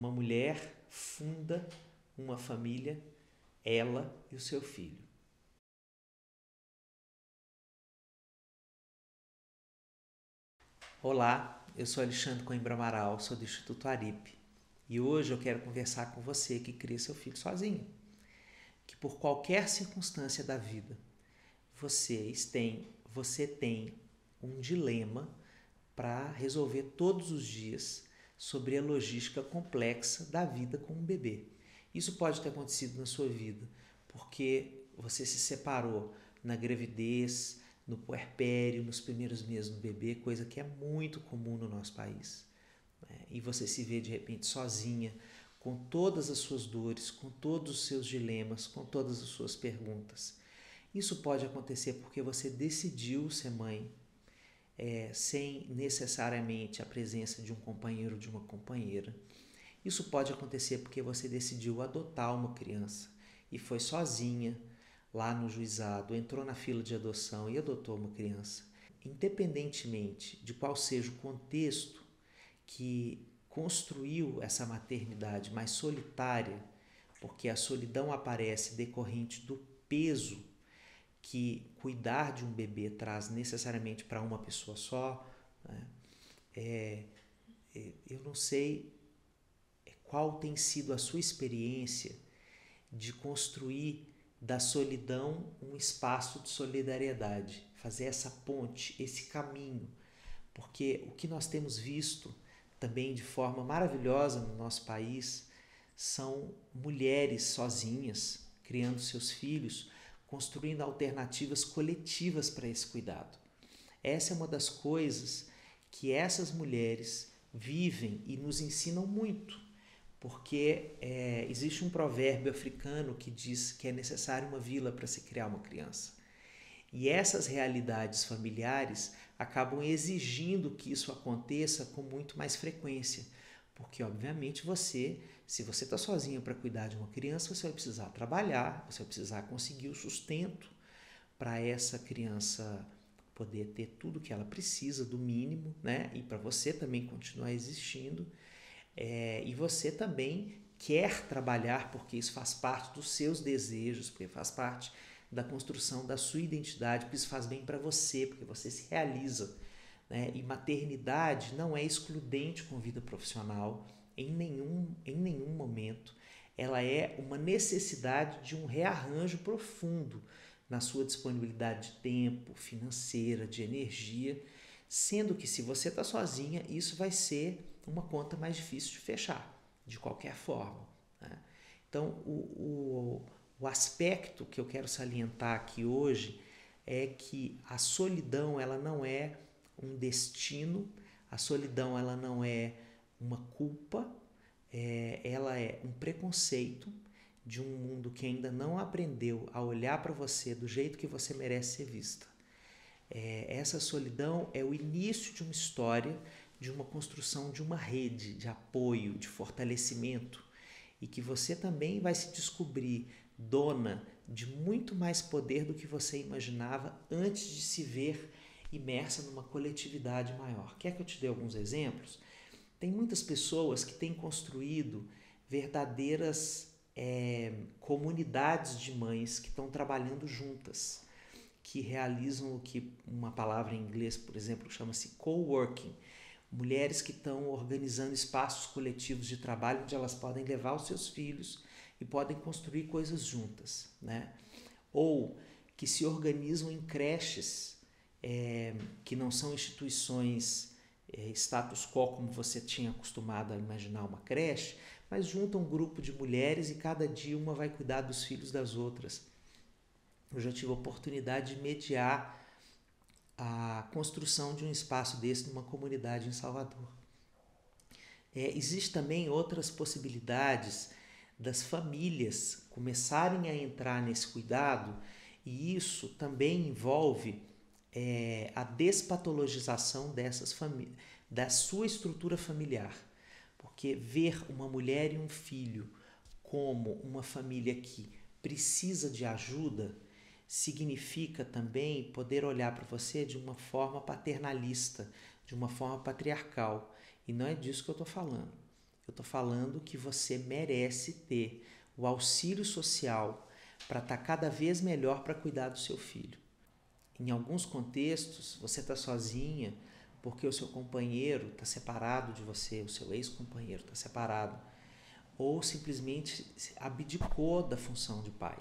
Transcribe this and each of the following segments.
Uma mulher funda uma família, ela e o seu filho. Olá, eu sou Alexandre Coimbra Amaral, sou do Instituto Aripe. E hoje eu quero conversar com você que cria seu filho sozinho. Que por qualquer circunstância da vida, você tem um dilema para resolver todos os dias sobre a logística complexa da vida com um bebê. Isso pode ter acontecido na sua vida porque você se separou na gravidez, no puerpério, nos primeiros meses do bebê, coisa que é muito comum no nosso país. E você se vê de repente sozinha, com todas as suas dores, com todos os seus dilemas, com todas as suas perguntas. Isso pode acontecer porque você decidiu ser mãe, sem necessariamente a presença de um companheiro ou de uma companheira. Isso pode acontecer porque você decidiu adotar uma criança e foi sozinha lá no juizado, entrou na fila de adoção e adotou uma criança. Independentemente de qual seja o contexto que construiu essa maternidade mais solitária, porque a solidão aparece decorrente do peso que cuidar de um bebê traz necessariamente para uma pessoa só, né? Eu não sei qual tem sido a sua experiência de construir da solidão um espaço de solidariedade, fazer essa ponte, esse caminho, porque o que nós temos visto também de forma maravilhosa no nosso país são mulheres sozinhas, criando seus filhos, construindo alternativas coletivas para esse cuidado. Essa é uma das coisas que essas mulheres vivem e nos ensinam muito, porque existe um provérbio africano que diz que é necessário uma vila para se criar uma criança. E essas realidades familiares acabam exigindo que isso aconteça com muito mais frequência, porque obviamente se você está sozinho para cuidar de uma criança, você vai precisar trabalhar, você vai precisar conseguir o sustento para essa criança poder ter tudo que ela precisa, do mínimo, né? E para você também continuar existindo. E você também quer trabalhar porque isso faz parte dos seus desejos, porque faz parte da construção da sua identidade, porque isso faz bem para você, porque você se realiza, né? E maternidade não é excludente com vida profissional em nenhum momento. Ela é uma necessidade de um rearranjo profundo na sua disponibilidade de tempo, financeira, de energia, sendo que se você está sozinha, isso vai ser uma conta mais difícil de fechar, de qualquer forma, né? Então, o aspecto que eu quero salientar aqui hoje é que a solidão ela não é um destino, a solidão ela não é uma culpa, ela é um preconceito de um mundo que ainda não aprendeu a olhar para você do jeito que você merece ser vista. Essa solidão é o início de uma história, de uma construção de uma rede de apoio, de fortalecimento, e que você também vai se descobrir dona de muito mais poder do que você imaginava antes de se ver imersa numa coletividade maior. Quer que eu te dê alguns exemplos? Tem muitas pessoas que têm construído verdadeiras comunidades de mães que estão trabalhando juntas, que realizam o que uma palavra em inglês, por exemplo, chama-se coworking. Mulheres que estão organizando espaços coletivos de trabalho onde elas podem levar os seus filhos e podem construir coisas juntas, né? Ou que se organizam em creches, que não são instituições status quo como você tinha acostumado a imaginar uma creche, mas juntam um grupo de mulheres e cada dia uma vai cuidar dos filhos das outras. Eu já tive a oportunidade de mediar a construção de um espaço desse numa comunidade em Salvador. Existem também outras possibilidades das famílias começarem a entrar nesse cuidado, e isso também envolve a despatologização da sua estrutura familiar. Porque ver uma mulher e um filho como uma família que precisa de ajuda significa também poder olhar para você de uma forma paternalista, de uma forma patriarcal. E não é disso que eu estou falando. Eu estou falando que você merece ter o auxílio social para estar cada vez melhor para cuidar do seu filho. Em alguns contextos, você está sozinha porque o seu companheiro está separado de você, o seu ex-companheiro está separado, ou simplesmente abdicou da função de pai,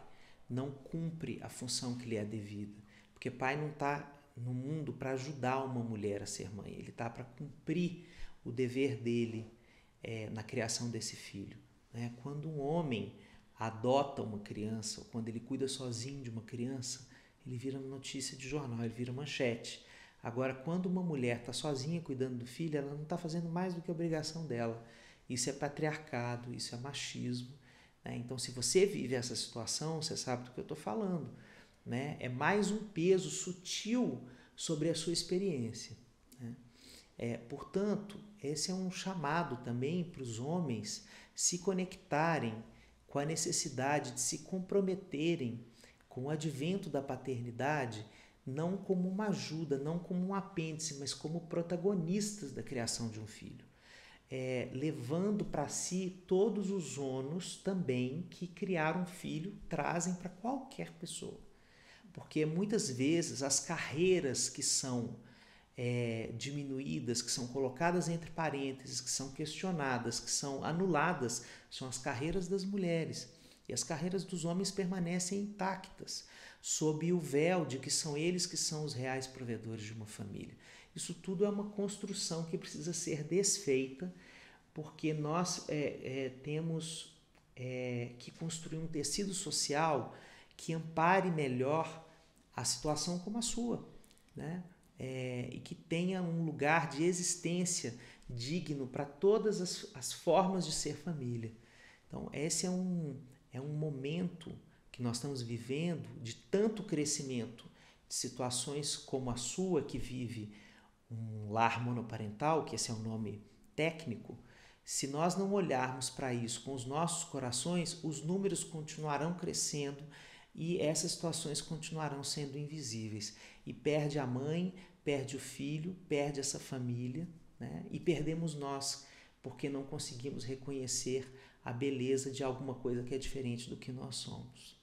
não cumpre a função que lhe é devida, porque pai não está no mundo para ajudar uma mulher a ser mãe, ele está para cumprir o dever dele na criação desse filho. Né? Quando um homem adota uma criança, ou quando ele cuida sozinho de uma criança, ele vira notícia de jornal, ele vira manchete. Agora, quando uma mulher está sozinha cuidando do filho, ela não está fazendo mais do que a obrigação dela. Isso é patriarcado, isso é machismo. Né? Então, se você vive essa situação, você sabe do que eu estou falando. Né? É mais um peso sutil sobre a sua experiência. Né? Portanto, esse é um chamado também para os homens se conectarem com a necessidade de se comprometerem com o advento da paternidade, não como uma ajuda, não como um apêndice, mas como protagonistas da criação de um filho. Levando para si todos os ônus também que criar um filho trazem para qualquer pessoa. Porque muitas vezes as carreiras que são diminuídas, que são colocadas entre parênteses, que são questionadas, que são anuladas, são as carreiras das mulheres. E as carreiras dos homens permanecem intactas, sob o véu de que são eles que são os reais provedores de uma família. Isso tudo é uma construção que precisa ser desfeita, porque nós temos que construir um tecido social que ampare melhor a situação como a sua, né? E que tenha um lugar de existência digno para todas as formas de ser família. Então, esse é um momento que nós estamos vivendo de tanto crescimento de situações como a sua, que vive um lar monoparental, que esse é o nome técnico. Se nós não olharmos para isso com os nossos corações, os números continuarão crescendo e essas situações continuarão sendo invisíveis. E perde a mãe, perde o filho, perde essa família, né? E perdemos nós, porque não conseguimos reconhecer a beleza de alguma coisa que é diferente do que nós somos.